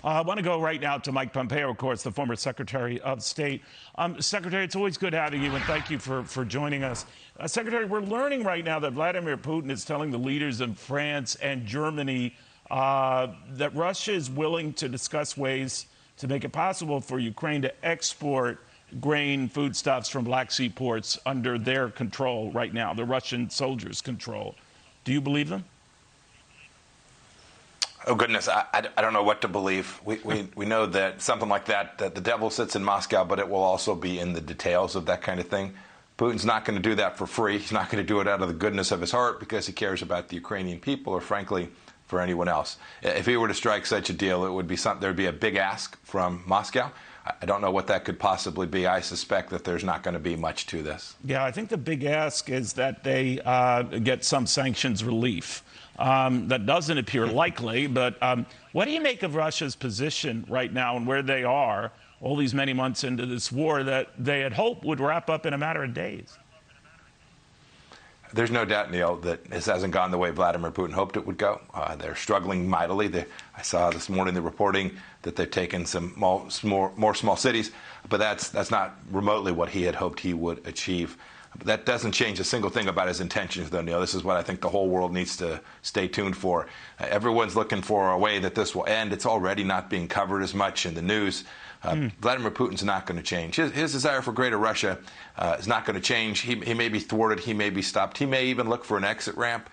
I want to go right now to Mike Pompeo, of course, the former Secretary of State. Secretary, it's always good having you, and thank you for joining us. Secretary, we're learning right now that Vladimir Putin is telling the leaders in France and Germany that Russia is willing to discuss ways to make it possible for Ukraine to export grain, foodstuffs from Black Sea ports under their control right now, the Russian soldiers' control. Do you believe them? Oh, goodness, I don't know what to believe. We know that something like that the devil sits in Moscow, but it will also be in the details of that kind of thing. Putin's not going to do that for free. He's not going to do it out of the goodness of his heart because he cares about the Ukrainian people or, frankly, for anyone else. If he were to strike such a deal, it would be there would be a big ask from Moscow. I don't know what that could possibly be. I suspect that there's not going to be much to this. Yeah, I think the big ask is that they get some sanctions relief. That doesn't appear likely, but what do you make of Russia's position right now and where they are all these many months into this war that they had hoped would wrap up in a matter of days? There's no doubt, Neil, that this hasn't gone the way Vladimir Putin hoped it would go. They're struggling mightily. I saw this morning the reporting that they've taken some more small cities, but that's not remotely what he had hoped he would achieve. But that doesn't change a single thing about his intentions, though, Neil. This is what I think the whole world needs to stay tuned for. Everyone's looking for a way that this will end. It's already not being covered as much in the news. Vladimir Putin's not going to change. His desire for greater Russia is not going to change. He may be thwarted. He may be stopped. He may even look for an exit ramp.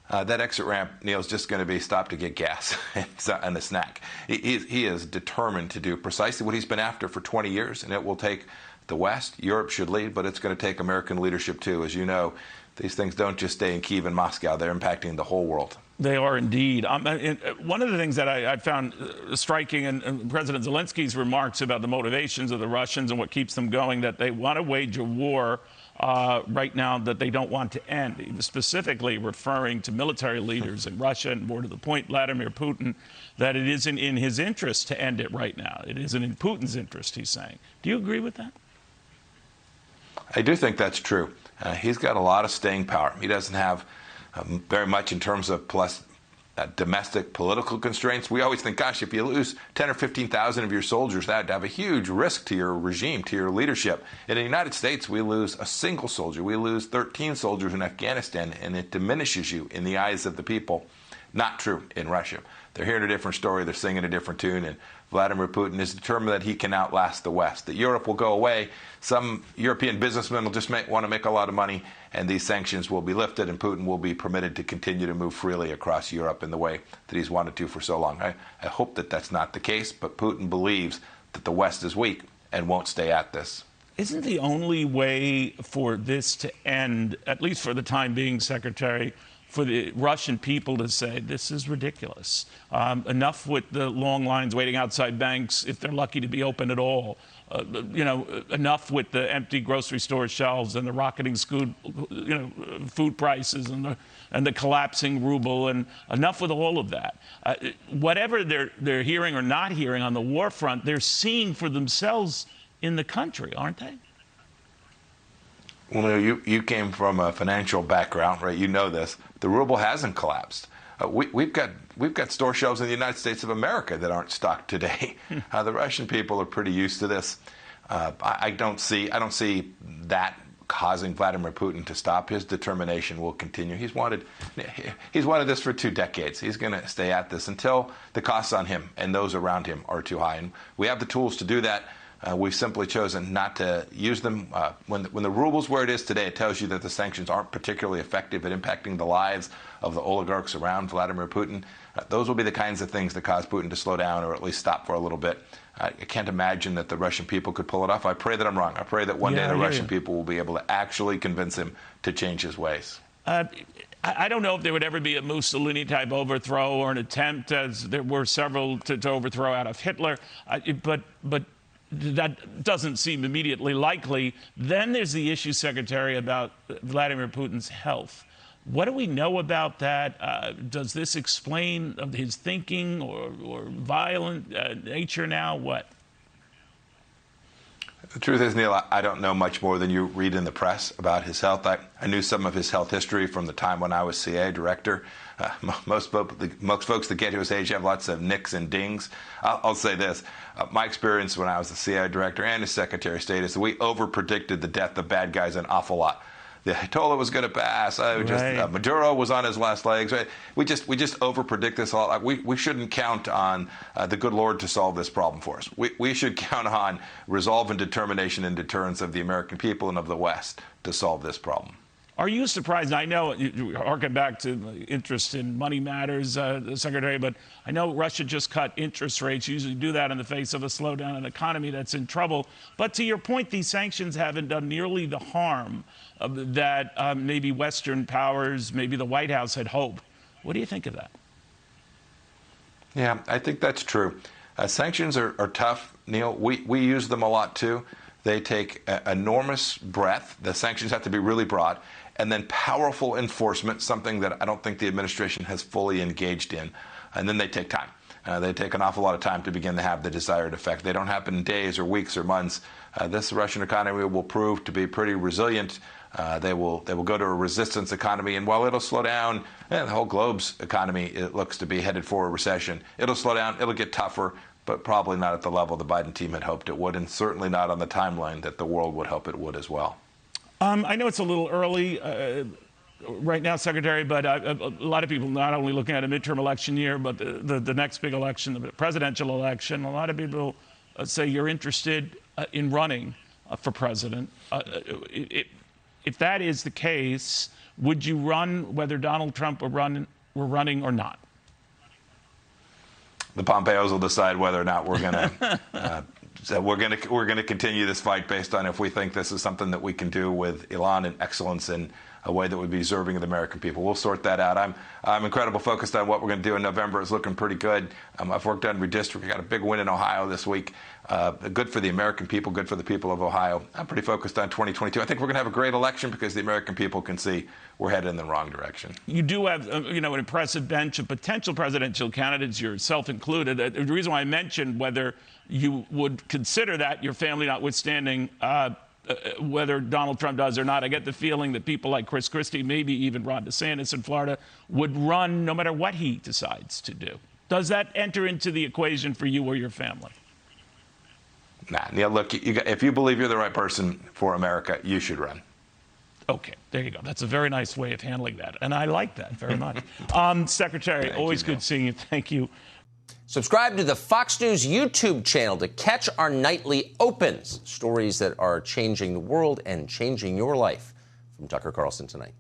That exit ramp, Neil, is just going to be stopped to get gas and a snack. He is determined to do precisely what he's been after for 20 years, and it will take the West. Europe should lead, but it's going to take American leadership, too. As you know, these things don't just stay in Kyiv and Moscow. They're impacting the whole world. They are indeed. One of the things that I found striking in President Zelensky's remarks about the motivations of the Russians and what keeps them going, that they want to wage a war right now that they don't want to end. He was specifically referring to military leaders in Russia, and more to the point, Vladimir Putin, that it isn't in his interest to end it right now. It isn't in Putin's interest, he's saying. Do you agree with that? I do think that's true. He's got a lot of staying power. He doesn't have very much in terms of domestic political constraints. We always think, gosh, if you lose 10 or 15,000 of your soldiers, that would have a huge risk to your regime, to your leadership. In the United States, we lose a single soldier. We lose 13 soldiers in Afghanistan, and it diminishes you in the eyes of the people. Not true in Russia. They're hearing a different story. They're singing a different tune. And Vladimir Putin is determined that he can outlast the West, that Europe will go away. Some European businessmen will just want to make a lot of money, and these sanctions will be lifted, and Putin will be permitted to continue to move freely across Europe in the way that he's wanted to for so long. I hope that that's not the case, but Putin believes that the West is weak and won't stay at this. Isn't the only way for this to end, at least for the time being, Secretary, for the Russian people to say, this is ridiculous. Enough with the long lines waiting outside banks, if they're lucky to be open at all. Enough with the empty grocery store shelves and the rocketing food prices and the collapsing ruble, and enough with all of that. Whatever they're hearing or not hearing on the war front, they're seeing for themselves in the country, aren't they? Well, you came from a financial background, right? You know this. The ruble hasn't collapsed. We've got store shelves in the United States of America that aren't stocked today. The Russian people are pretty used to this. I don't see that causing Vladimir Putin to stop. His determination will continue. He's wanted this for 2 decades. He's going to stay at this until the costs on him and those around him are too high. And we have the tools to do that. We've simply chosen not to use them. When the ruble's where it is today, it tells you that the sanctions aren't particularly effective at impacting the lives of the oligarchs around Vladimir Putin. Those will be the kinds of things that cause Putin to slow down or at least stop for a little bit. I can't imagine that the Russian people could pull it off. I pray that I'm wrong. I pray that one day the Russian people will be able to actually convince him to change his ways. I don't know if there would ever be a Mussolini-type overthrow or an attempt, as there were several to overthrow out of Hitler, but that doesn't seem immediately likely. Then there's the issue, Secretary, about Vladimir Putin's health. What do we know about that? Does this explain his thinking or violent nature now? What? The truth is, Neil, I don't know much more than you read in the press about his health. I knew some of his health history from the time when I was CIA director. Most folks that get to his age have lots of nicks and dings. I'll say this. My experience when I was the CIA director and as Secretary of State is that we over-predicted the death of bad guys an awful lot. The Ayatollah was going to pass. Maduro was on his last legs. Right? We just overpredict this a lot. We shouldn't count on the good Lord to solve this problem for us. We should count on resolve and determination and deterrence of the American people and of the West to solve this problem. Are you surprised? I know you harken back to interest in money matters, Secretary, but I know Russia just cut interest rates. You usually do that in the face of a slowdown in an economy that's in trouble. But to your point, these sanctions haven't done nearly the harm that maybe Western powers, maybe the White House had hoped. What do you think of that? Yeah, I think that's true. Sanctions are tough, Neil. We use them a lot, too. They take enormous breadth. The sanctions have to be really broad. And then powerful enforcement, something that I don't think the administration has fully engaged in. And then they take time. They take an awful lot of time to begin to have the desired effect. They don't happen in days or weeks or months. This Russian economy will prove to be pretty resilient. They will go to a resistance economy. And while it'll slow down, the whole globe's economy, it looks to be headed for a recession. It'll slow down. It'll get tougher, but probably not at the level the Biden team had hoped it would, and certainly not on the timeline that the world would hope it would as well. I know it's a little early right now, Secretary, but a lot of people not only looking at a midterm election year, but the next big election, the presidential election, a lot of people say you're interested in running for president. If that is the case, would you run whether Donald Trump were running or not? The Pompeos will decide whether or not we're going to we're going to continue this fight based on if we think this is something that we can do with elan and excellence in a way that would be deserving of the American people. We'll sort that out. I'm incredibly focused on what we're going to do in November. It's looking pretty good. I've worked on redistricting. We got a big win in Ohio this week. Good for the American people, good for the people of Ohio. I'm pretty focused on 2022. I think we're going to have a great election because the American people can see we're headed in the wrong direction. You do have, an impressive bench of potential presidential candidates, yourself included. The reason why I mentioned whether you would consider that, your family notwithstanding, whether Donald Trump does or not, I get the feeling that people like Chris Christie, maybe even Ron DeSantis in Florida, would run no matter what he decides to do. Does that enter into the equation for you or your family? Nah, Neil, look, if you believe you're the right person for America, you should run. Okay, there you go. That's a very nice way of handling that, and I like that very much. Secretary, always good seeing you. Thank you. Subscribe to the Fox News YouTube channel to catch our nightly opens, stories that are changing the world and changing your life. From Tucker Carlson tonight.